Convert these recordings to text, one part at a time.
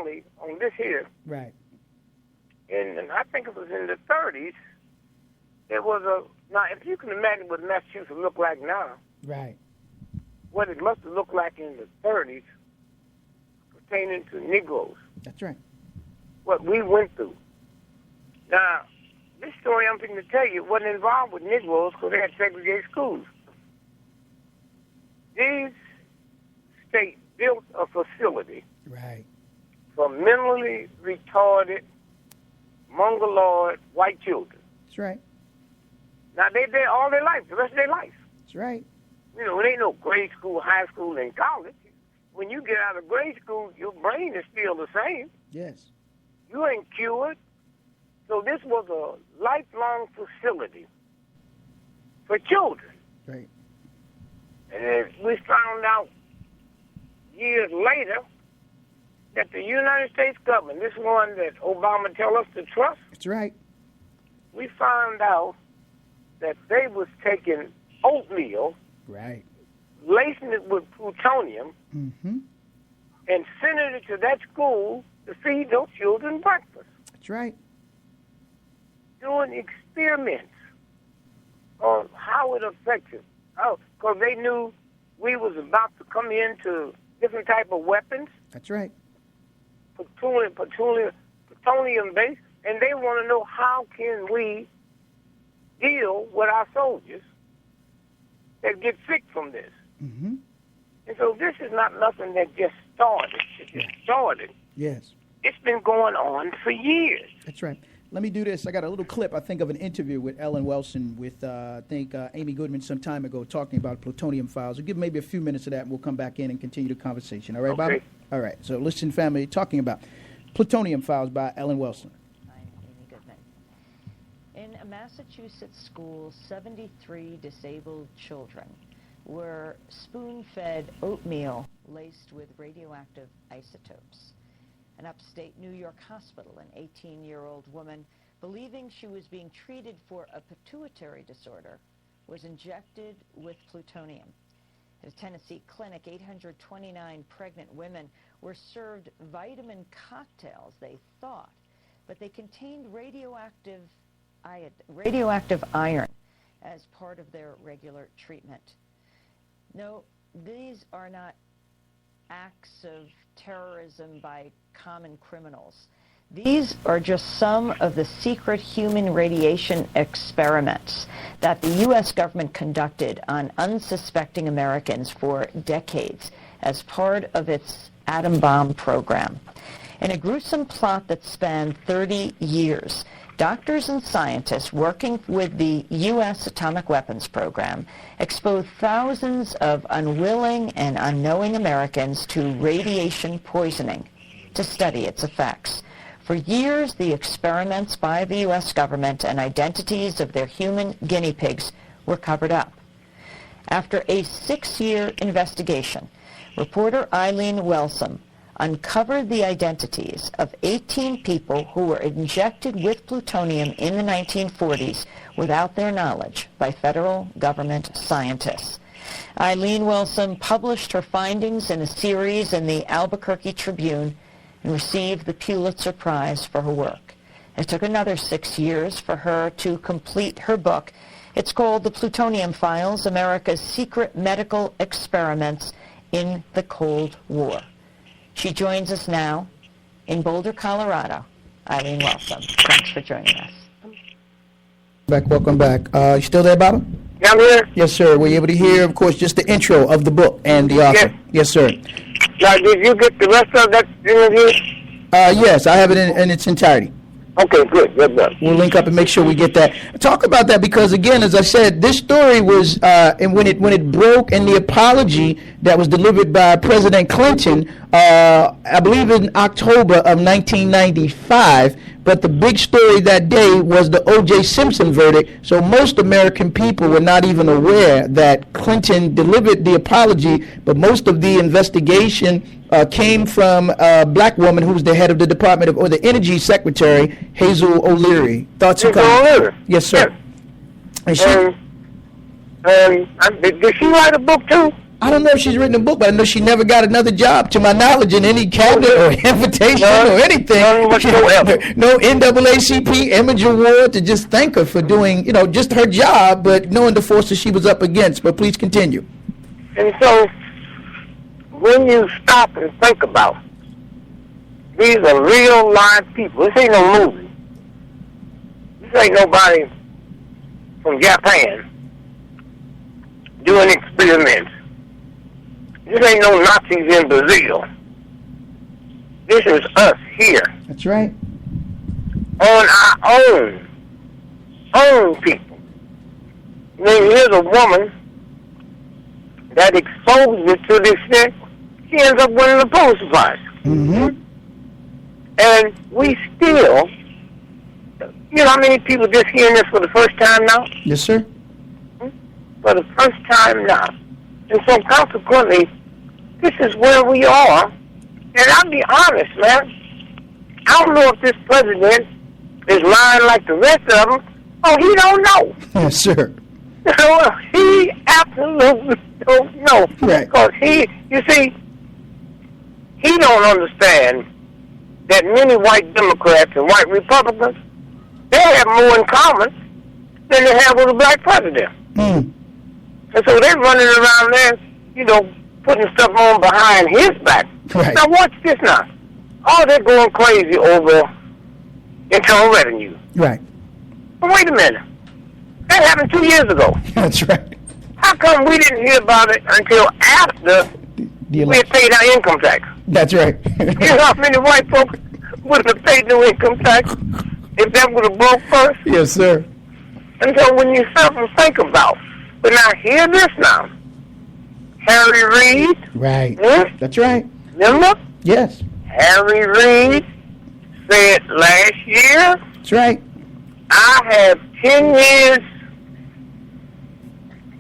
Valley on this here. Right. And I think it was in the 30s. There was now, if you can imagine what Massachusetts look like now, Right. what it must have looked like in the 30s pertaining to Negroes, That's right. what we went through. Now, this story I'm going to tell you wasn't involved with Negroes because they had segregated schools. These states built a facility Right. for mentally retarded, mongoloid white children. That's right. Now, they there all their life, the rest of their life. That's right. You know, it ain't no grade school, high school, and college. When you get out of grade school, your brain is still the same. Yes. You ain't cured. So this was a lifelong facility for children. Right. And then we found out years later that the United States government, this one that Obama tell us to trust, That's right. we found out that they was taking oatmeal, Right. lacing it with plutonium, Mm-hmm. and sending it to that school to feed those children breakfast, That's right. doing experiments on how it affected. Oh, because they knew we was about to come into different type of weapons, That's right. plutonium-based, and they want to know how can we deal with our soldiers that get sick from this. Mm-hmm. And so this is not nothing that just started. It just started. Yes. It's been going on for years. That's right. Let me do this. I got a little clip, I think, of an interview with Ellen Wilson with, I think, Amy Goodman some time ago talking about plutonium files. We'll give maybe a few minutes of that, and we'll come back in and continue the conversation. All right, Okay. Bobby? All right. So listen, family, talking about plutonium files by Ellen Wilson. I'm Amy Goodman. In a Massachusetts school, 73 disabled children were spoon-fed oatmeal laced with radioactive isotopes. An upstate New York hospital, an 18-year-old woman, believing she was being treated for a pituitary disorder, was injected with plutonium. At a Tennessee clinic, 829 pregnant women were served vitamin cocktails, they thought, but they contained radioactive iron as part of their regular treatment. No, these are not acts of terrorism by common criminals. These are just some of the secret human radiation experiments that the U.S. government conducted on unsuspecting Americans for decades as part of its atom bomb program. In a gruesome plot that spanned 30 years, doctors and scientists working with the U.S. atomic weapons program exposed thousands of unwilling and unknowing Americans to radiation poisoning to study its effects. For years, the experiments by the U.S. government and identities of their human guinea pigs were covered up. After a 6-year investigation, reporter Eileen Welsum uncovered the identities of 18 people who were injected with plutonium in the 1940s without their knowledge by federal government scientists. Eileen Welsum published her findings in a series in the Albuquerque Tribune and received the Pulitzer Prize for her work. It took another 6 years for her to complete her book. It's called The Plutonium Files, America's Secret Medical Experiments in the Cold War. She joins us now in Boulder, Colorado. Eileen Welsum, thanks for joining us. Welcome back. You still there, Bobby? Yeah, I'm here. Yes, sir. Were you able to hear, of course, just the intro of the book and the author? Yes. Yes, sir. Now, did you get the rest of that interview? Yes, I have it in its entirety. Okay, good. We'll link up and make sure we get that. Talk about that because, again, as I said, this story was, and when it broke, and the apology that was delivered by President Clinton, I believe in October of 1995. But the big story that day was the O.J. Simpson verdict. So most American people were not even aware that Clinton delivered the apology. But most of the investigation came from a black woman who was the head of the Department of, or the Energy Secretary, Hazel O'Leary. Thoughts and comments? Yes, sir. Yes. And she, did she write a book too? I don't know if she's written a book, but I know she never got another job, to my knowledge, in any cabinet or invitation or anything. None whatsoever. No NAACP Image Award to just thank her for doing, just her job, but knowing the forces she was up against. But please continue. And so, when you stop and think about, these are real live people. This ain't no movie. This ain't nobody from Japan doing experiments. This ain't no Nazis in Brazil. This is us here. That's right. On our own people. I mean, here's a woman that exposed it to the extent she ends up winning the Pulitzer Prize. Mm-hmm. And we still, how many people just hearing this for the first time now? Yes, sir. For the first time now. And so consequently, this is where we are. And I'll be honest, man. I don't know if this president is lying like the rest of them. Oh, he don't know. Yes, sir. He absolutely don't know. Right. Because you see, he don't understand that many white Democrats and white Republicans, they have more in common than they have with a black president. Mm. And so they're running around there, putting stuff on behind his back. Right. Now watch this now. Oh, they're going crazy over internal revenue. Right. But wait a minute. That happened 2 years ago. That's right. How come we didn't hear about it until after we had paid our income tax? That's right. You know how many white folks wouldn't have paid no income tax if that would have broke first? Yes, sir. And so when you stop and think about, but now hear this now. Harry Reid. Right. That's right. Remember? Yes. Harry Reid said last year, That's right. I have 10 years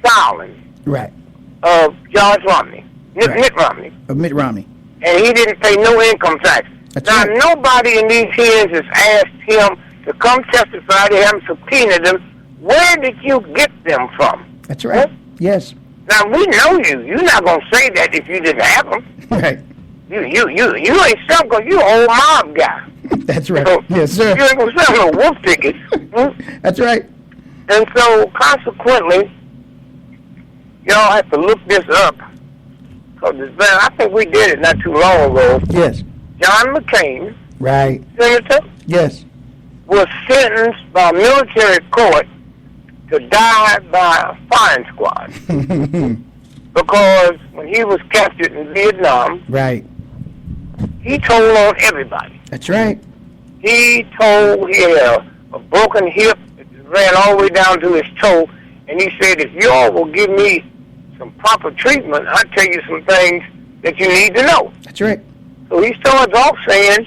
silence Right. of George Romney, Mitt Romney. Of Mitt Romney. And he didn't pay no income tax. That's now, right. nobody in these hearings has asked him to come testify. They haven't subpoenaed them. Where did you get them from? That's right. Yes. Now, we know you. You're not going to say that if you didn't have them. Right. You ain't selling because you an old mob guy. That's right. So, Yes, sir. You ain't going to sell no wolf tickets. That's right. And so, consequently, y'all have to look this up. I think we did it not too long ago. Yes. John McCain, Right. Senator, Yes. was sentenced by military court to die by a firing squad. Because when he was captured in Vietnam, Right. he told on everybody. That's right. He told he had a broken hip, it ran all the way down to his toe, and he said, if y'all will give me some proper treatment, I'll tell you some things that you need to know. That's right. So he starts off saying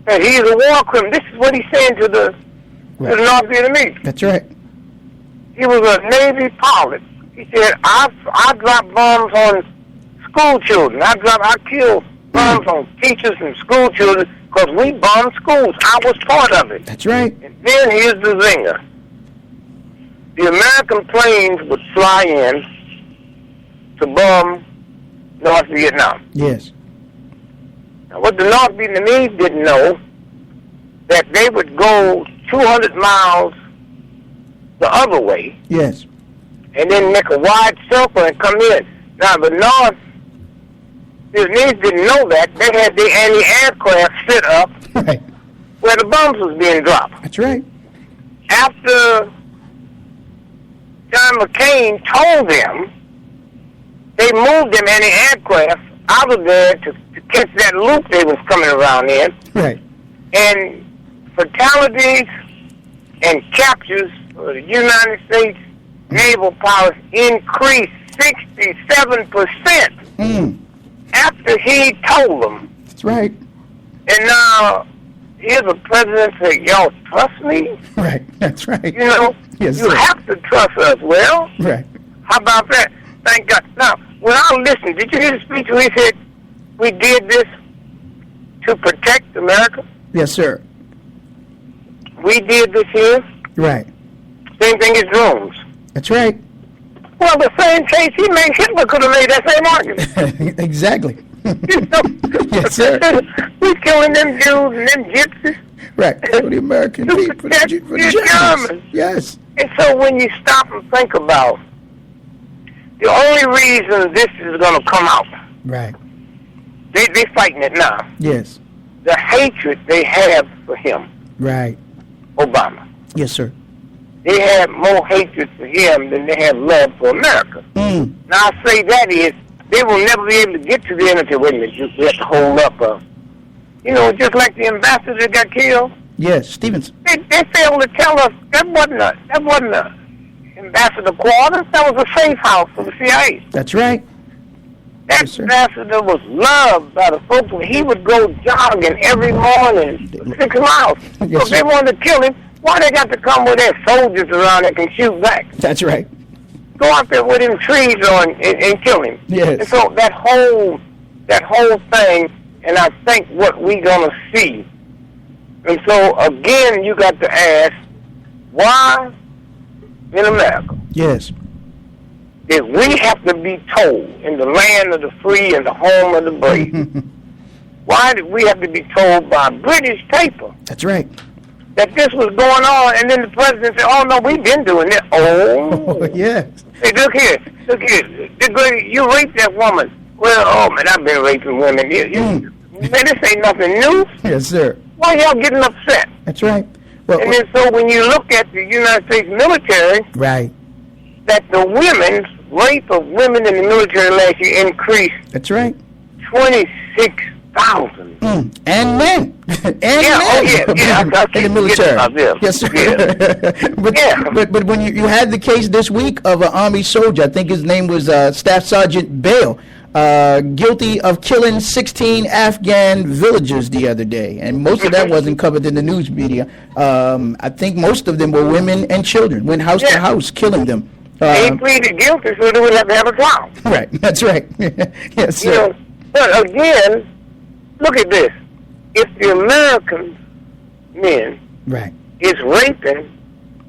that he's a war criminal. This is what he's saying to the North Vietnamese. That's right. He was a Navy pilot. He said, I drop bombs on school children. I kill bombs on teachers and school children because we bombed schools. I was part of it. That's right. And then here's the zinger. The American planes would fly in to bomb North Vietnam. Yes. Now, what the North Vietnamese didn't know, that they would go 200 miles the other way, Yes. and then make a wide circle and come in. Now, the North Vietnamese didn't know that. They had their anti-aircraft set up Right. where the bombs was being dropped. That's right. After John McCain told them, they moved them anti-aircraft out of there to catch that loop they was coming around in. Right. And fatalities and captures for the United States naval pilots increased 67% after he told them. That's right. And now, here's a president saying, y'all trust me? Right. That's right. You know, Yes, you sir. have to trust us. Well, Right. how about that? Thank God. Now, when I listened, did you hear the speech where he said, we did this to protect America? Yes, sir. We did this here. Right. Same thing as drones. That's right. Well, the same case he made, Hitler could have made that same argument. Exactly. You know? Yes, sir. We killing them Jews and them gypsies. Right. For the American people, for the Germans. Yes. And so when you stop and think about the only reason this is going to come out, right? They're fighting it now. Yes. The hatred they have for him, right? Obama. Yes, sir. They have more hatred for him than they have love for America. Now I say that is, they will never be able to get to the end until, wait a minute, we have to hold up, just like the ambassador that got killed. Yes, Stevenson. They failed to tell us that wasn't a ambassador quarters. That was a safe house for the CIA. That's right. That yes, ambassador was loved by the folks. He would go jogging every morning, 6 miles. Yes, so if they wanted to kill him, why they got to come with their soldiers around that can shoot back? That's right. Go out there with him trees on and kill him. Yes. And so that whole thing, and I think what we're gonna see. And so again, you got to ask, why in America? Yes. If we have to be told in the land of the free and the home of the brave, why did we have to be told by British paper? That's right. That this was going on, and then the president said, "Oh no, we've been doing it." Oh, yes. Hey, look here. You raped that woman. Well, oh man, I've been raping women. Man, this ain't nothing new. Yes, sir. Why y'all getting upset? That's right. Well, and then so when you look at the United States military, right, that the women's rape of women in the military last year increased. That's right. 26,000. And men. And yeah, men. In the military. Yes, sir. Yeah. but when you had the case this week of an Army soldier, I think his name was Staff Sergeant Bale, guilty of killing 16 Afghan villagers the other day, and most of that wasn't covered in the news media. I think most of them were women and children, went house to house killing them. They pleaded guilty, so they would have to have a trial. Right, that's right. Yes, sir. But again, look at this. If the American men is raping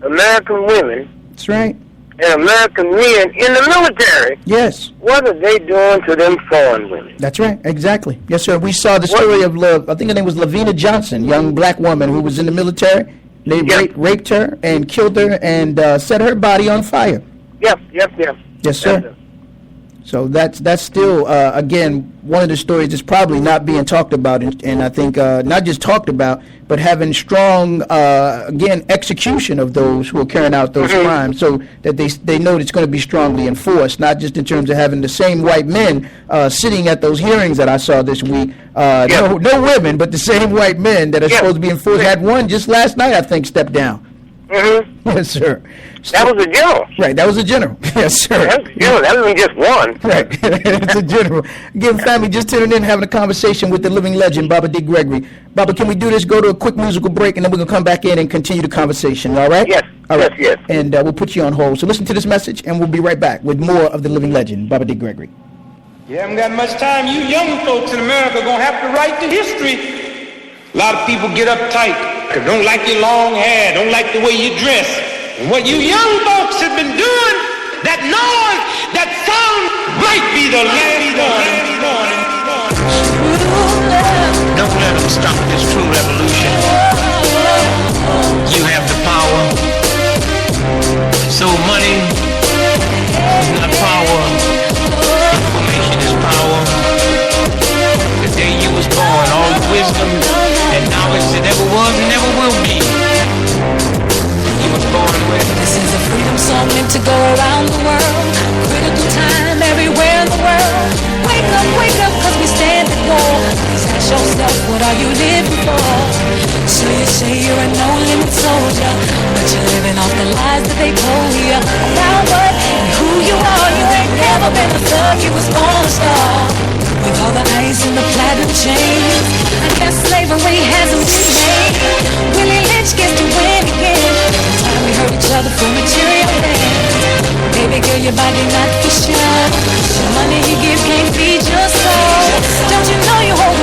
American women, that's right, and American men in the military, yes, what are they doing to them foreign women? That's right, exactly. Yes, sir. We saw the story of, I think her name was Lavina Johnson, young black woman who was in the military. They raped her and killed her and set her body on fire. Yep. Yes, sir. So that's still, again, one of the stories that's probably not being talked about, and I think not just talked about, but having strong, again, execution of those who are carrying out those crimes, so that they know it's going to be strongly enforced, not just in terms of having the same white men sitting at those hearings that I saw this week. No women, but the same white men that are supposed to be enforced. Had one just last night, I think, step down. Yes, sir. That was a general. Right, that was a general. Yes, sir. That was a general. That wasn't just one. Right, it's a general. Again, family, just tuning in, having a conversation with the living legend, Baba D. Gregory. Baba, can we do this? Go to a quick musical break, and then we're going to come back in and continue the conversation, all right? Yes, all right. Yes. And we'll put you on hold. So listen to this message, and we'll be right back with more of the living legend, Baba D. Gregory. You haven't got much time. You young folks in America are going to have to write the history. A lot of people get uptight, don't like your long hair, don't like the way you dress. And what you young folks have been doing, that noise, that sound might be the last one. Don't let them stop this true revolution. You have the power. So money is not power. Information is power. The day you was born, all the wisdom and knowledge that ever was and never will be. You was born with. This is a freedom song meant to go around the world. Critical time everywhere in the world. Wake up, cause we stand at war. Please ask yourself, what are you living for? So you say you're a no-limit soldier, but you're living off the lies that they told you about what and who you are. You ain't never been a thug, you was born a star. With all the ice and the platinum chains, I guess slavery hasn't been made. Willie Lynch gets to win again. It's time we hurt each other for material things. Baby girl, your body not for sure. The money you give can't feed your soul. Don't you know you hold